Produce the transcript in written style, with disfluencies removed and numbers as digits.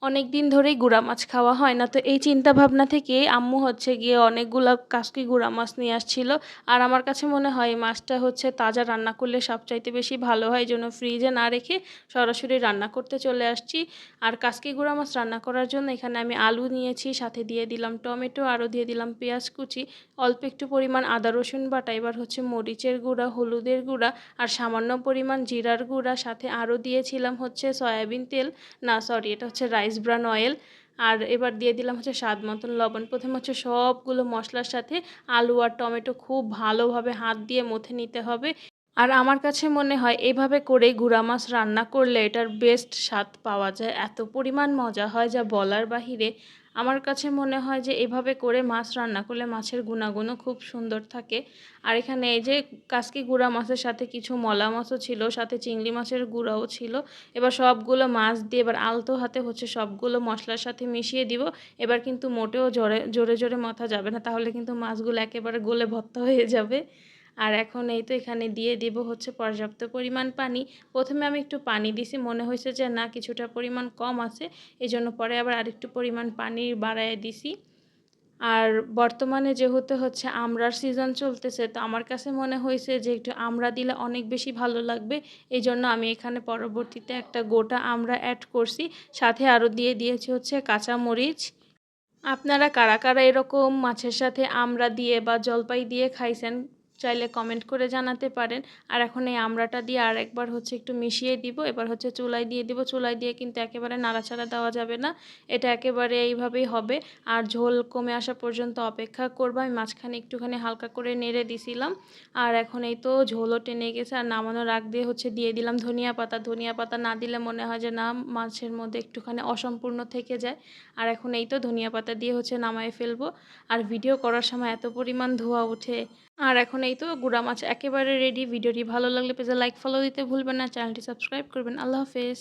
অনেক দিন ধরেই গুড়া মাছ খাওয়া হয় না, তো এই চিন্তা ভাবনা থেকেই আম্মু হচ্ছে গিয়ে অনেকগুলা কাসকি গুড়া মাছ নিয়ে আসছিল। আর আমার কাছে মনে হয় এই মাছটা হচ্ছে তাজা রান্না করলে সবচাইতে বেশি ভালো হয়, এই জন্য ফ্রিজে না রেখে সরাসরি রান্না করতে চলে আসছি। আর কাসকি গুড়া মাছ রান্না করার জন্য এখানে আমি আলু নিয়েছি, সাথে দিয়ে দিলাম টমেটো, আরও দিয়ে দিলাম পেঁয়াজ কুচি, অল্প একটু পরিমাণ আদা রসুন বাটা, এবার হচ্ছে মরিচের গুঁড়া, হলুদের গুঁড়া আর সামান্য পরিমাণ জিরার গুঁড়া, সাথে আরও দিয়েছিলাম হচ্ছে সয়াবিন তেল, না সরি এটা হচ্ছে রাইস ব্রান অয়েল। আর এবার দিয়ে দিলাম হচ্ছে স্বাদ মতন লবণ। প্রথমে হচ্ছে সবগুলো মশলার সাথে আলু আর টমেটো খুব ভালোভাবে হাত দিয়ে মথে নিতে হবে। আর আমার কাছে মনে হয় এভাবে করে গুঁড়া মাছ রান্না করলে এটার বেস্ট স্বাদ পাওয়া যায়, এত পরিমাণ মজা হয় যা বলার বাহিরে। আমার কাছে মনে হয় যে এভাবে করে মাছ রান্না করলে মাছের গুণাগুণও খুব সুন্দর থাকে। আর এখানে এই যে কাসকি গুঁড়া মাছের সাথে কিছু মলা মাছও ছিল, সাথে চিংড়ি মাছের গুঁড়াও ছিল। এবার সবগুলো মাছ দিয়ে এবার আলতো হাতে হচ্ছে সবগুলো মশলার সাথে মিশিয়ে দিব। এবার কিন্তু মোটেও জোরে জোরে জোরে মথা যাবে না, তাহলে কিন্তু মাছগুলো একেবারে গলে ভর্তা হয়ে যাবে। আর এখন এই তো এখানে দিয়ে দিব হচ্ছে পর্যাপ্ত পরিমাণ পানি। প্রথমে আমি একটু পানি দিছি, মনে হয়েছে যে না কিছুটা পরিমাণ কম আছে, এই জন্য পরে আবার আরেকটু পরিমাণ পানি বাড়ায় দিছি। আর বর্তমানে যেহেতু হচ্ছে আমড়ার সিজন চলতেছে, তো আমার কাছে মনে হয়েছে যে একটু আমড়া দিলে অনেক বেশি ভালো লাগবে, এই জন্য আমি এখানে পরবর্তীতে একটা গোটা আমড়া অ্যাড করছি, সাথে আরও দিয়ে দিয়েছি হচ্ছে কাঁচা মরিচ। আপনারা কারা কারা এরকম মাছের সাথে আমড়া দিয়ে বা জলপাই দিয়ে খাইছেন চাইলে কমেন্ট করে জানাতে পারেন। আর এখন এই আমড়াটা দিয়ে আর একবার হচ্ছে একটু মিশিয়ে দিব। এবার হচ্ছে চুলায় দিয়ে দিব, চুলায় দিয়ে কিন্তু একেবারে নাড়াচাড়া দেওয়া যাবে না, এটা একেবারে এইভাবেই হবে। আর ঝোল কমে আসা পর্যন্ত অপেক্ষা করব। আমি মাঝখানে একটুখানি হালকা করে নেড়ে দিছিলাম। আর এখন এই তো ঝোলও টেনে গেছে। আর নামানোর আগ দিয়ে হচ্ছে দিয়ে দিলাম ধনিয়া পাতা। ধনিয়া পাতা না দিলে মনে হয় যে না মাছের মধ্যে একটুখানি অসম্পূর্ণ থেকে যায়। আর এখন এই তো ধনিয়া পাতা দিয়ে হচ্ছে নামায় ফেলবো। আর ভিডিও করার সময় এত পরিমাণ ধোঁয়া ওঠে। আর এখন এই তো গুঁড়া মাছ একেবারে রেডি। ভিডিওটি ভালো লাগলে পেজে লাইক ফলো দিতে ভুলবেন না, চ্যানেলটি সাবস্ক্রাইব করবেন। আল্লাহ হাফেজ।